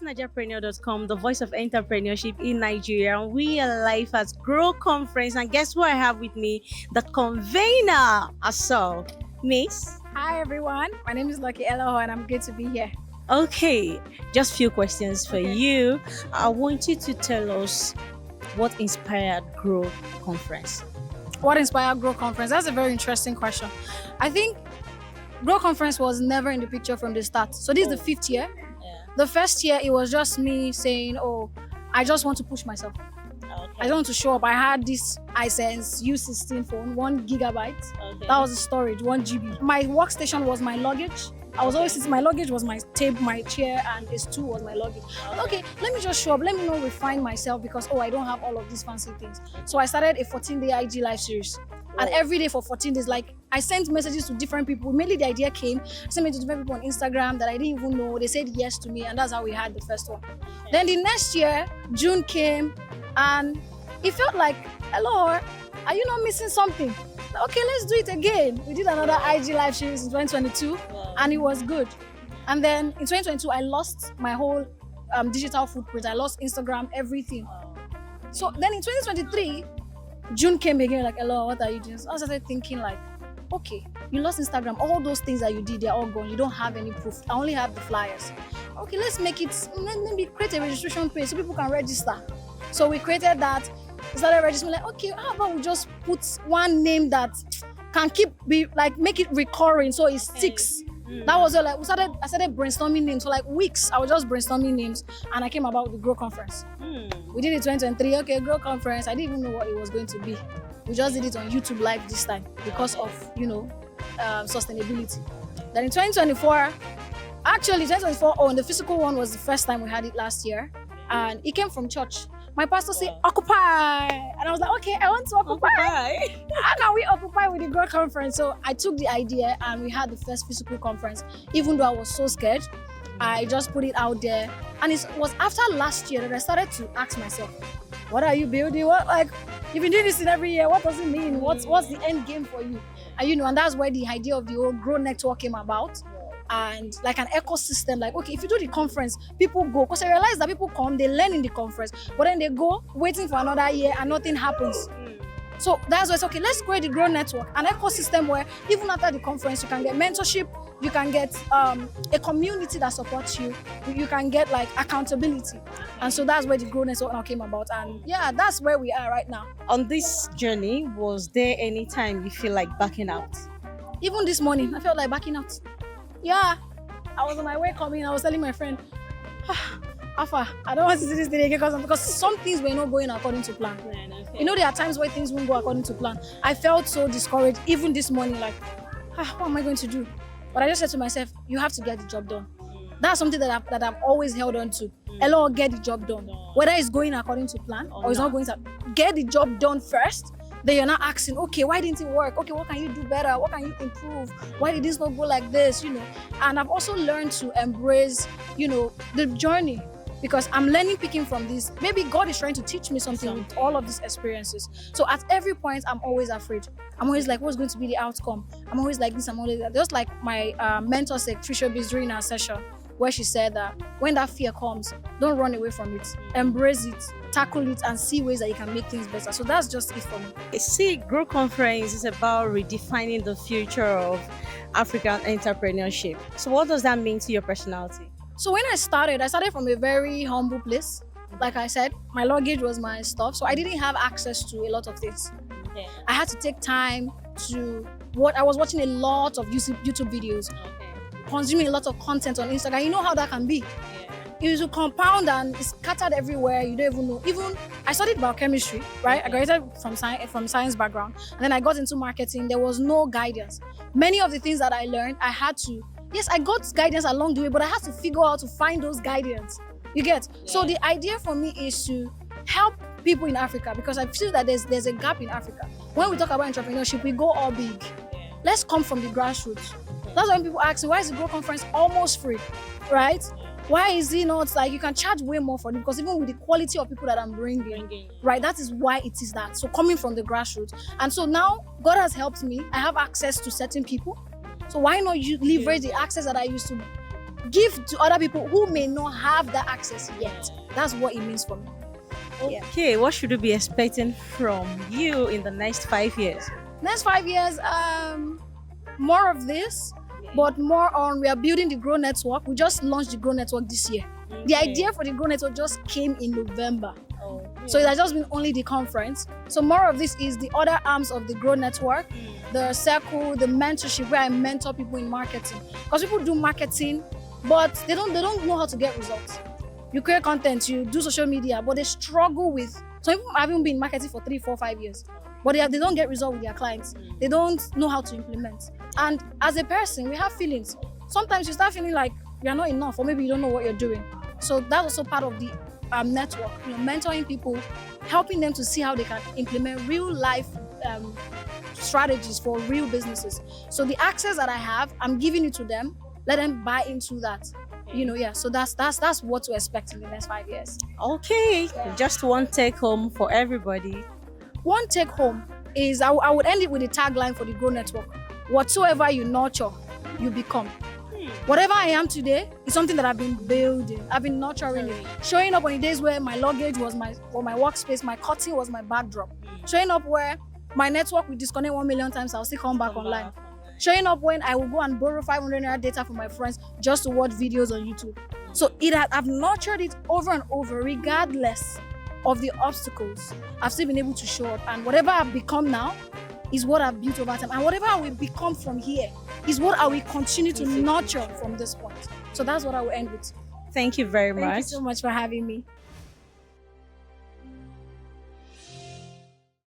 is Nigeriapreneur.com, the voice of entrepreneurship in Nigeria. And we are live at Grow Conference. And guess what I have with me? The convener herself, Miss. Hi everyone, my name is Lucky Elohor and I'm good to be here. Okay, just few questions for Okay. you. I want you to tell us what inspired Grow Conference. What inspired Grow Conference? That's a very interesting question. I think Grow Conference was never in the picture from the start. So this is the 5th year. Yeah. The first year it was just me saying, oh, I just want to push myself. I don't want to show up. I had this iSense U16 phone, 1 gigabyte. Okay. That was the storage, 1 GB. My workstation was my luggage. I was always sitting, my luggage was my table, my chair, and this too was my luggage. Okay, let me just show up. Let me not refine myself because, oh, I don't have all of these fancy things. So I started a 14-day IG live series. And every day for 14 days, like I sent messages to different people. Mainly the idea came, I sent it to different people on Instagram that I didn't even know. They said yes to me, and that's how we had the first one. Then the next year, June came, and it felt like, Elohor, are you not missing something? Okay, let's do it again. We did another IG live series in 2022, and it was good. And then in 2022, I lost my whole digital footprint. I lost Instagram, everything. So then in 2023, June came again, like, hello, what are you doing? So I started thinking like, okay, you lost Instagram. All those things that you did, they're all gone. You don't have any proof. I only have the flyers. Okay, let's make it, maybe create a registration page so people can register. So we created that. We started registering, like, okay, how about we just put one name that can make it recurring so it sticks. That was it. Like I started brainstorming names. So like weeks, I was just brainstorming names, and I came about with the Grow Conference. We did it 2023. Okay, Grow Conference. I didn't even know what it was going to be. We just did it on YouTube Live this time because of sustainability. Then in 2024, on the physical one was the first time we had it last year, and it came from church. My pastor said, occupy. And I was like, okay, I want to occupy. How can we occupy with the Grow Conference? So I took the idea and we had the first physical conference. Even though I was so scared, I just put it out there. And it was after last year that I started to ask myself, what are you building? You've been doing this in every year. What does it mean? What's the end game for you? And that's where the idea of the whole Grow Network came about. And like an ecosystem, like, okay, if you do the conference, people go. Because I realize that people come, they learn in the conference, but then they go waiting for another year and nothing happens. So that's why it's okay, let's create the Grow Network, an ecosystem where even after the conference, you can get mentorship, you can get a community that supports you, you can get like accountability. And so that's where the Grow Network now came about. And yeah, that's where we are right now. On this journey, was there any time you feel like backing out? Even this morning, I felt like backing out. Yeah, I was on my way coming. I was telling my friend, Alpha, I don't want to do this thing again because some things were not going according to plan. There are times where things won't go according to plan. I felt so discouraged even this morning, like, what am I going to do? But I just said to myself, you have to get the job done. That's something that I've always held on to. Hello, get the job done. Whether it's going according to plan or it's not going to, get the job done first. Then you're not asking, okay, why didn't it work? Okay, what can you do better? What can you improve? Why did this not go like this? And I've also learned to embrace, the journey, because I'm learning, picking from this. Maybe God is trying to teach me something with all of these experiences. So at every point, I'm always afraid. I'm always like, what's going to be the outcome? I'm always like this, I'm always like that. Just like my mentor said, Trisha Biz, during our session, where she said that when that fear comes, don't run away from it. Embrace it, tackle it, and see ways that you can make things better. So that's just it for me. See, Grow Conference is about redefining the future of African entrepreneurship. So what does that mean to your personality? So when I started from a very humble place. Like I said, my luggage was my stuff. So I didn't have access to a lot of things. Okay. I had to take time to I was watching a lot of YouTube videos. Consuming a lot of content on Instagram. You know how that can be. It will compound and it's scattered everywhere. You don't even know. Even I studied biochemistry, right? I graduated from science background, and then I got into marketing. There was no guidance. Many of the things that I learned, I got guidance along the way, but I had to figure out to find those guidance. You get? Yeah. So the idea for me is to help people in Africa, because I feel that there's a gap in Africa. When we talk about entrepreneurship, we go all big. Let's come from the grassroots. That's when people ask me, why is the Grow Conference almost free, right? Why is it not like you can charge way more for it? Because even with the quality of people that I'm bringing, right, that is why it is that. So coming from the grassroots. And so now God has helped me. I have access to certain people. So why not you leverage the access that I used to give to other people who may not have that access yet. That's what it means for me. Yeah. Okay, what should we be expecting from you in the next 5 years? Next 5 years, more of this, but more on we are building the Grow Network. We just launched the Grow Network this year. The idea for the Grow Network just came in November. So it has just been only the conference. So more of this is the other arms of the Grow Network, the circle, the mentorship, where I mentor people in marketing. Because people do marketing, but they don't know how to get results. You create content, you do social media, but they struggle with. Some people haven't been in marketing for 3, 4, 5 years, but they don't get results with their clients. They don't know how to implement. And as a person, we have feelings. Sometimes you start feeling like you're not enough, or maybe you don't know what you're doing. So that's also part of the network, mentoring people, helping them to see how they can implement real life strategies for real businesses. So the access that I have, I'm giving it to them. Let them buy into that. So that's what to expect in the next 5 years. Okay, just one take home for everybody. One take home is I would end it with a tagline for the Grow Network: whatsoever you nurture, you become. Whatever I am today is something that I've been building. I've been nurturing it. Showing up on the days where my luggage was my workspace, my curtain was my backdrop. Showing up where my network will disconnect 1 million times, I'll still come back online. Showing up when I will go and borrow 500 naira data from my friends just to watch videos on YouTube. So I've nurtured it over and over, regardless of the obstacles. I've still been able to show up, and whatever I've become now is what I've built over time, and whatever I will become from here is what I will continue to nurture from this point. So that's what I will end with. Thank you very Thank you much. so much for having me.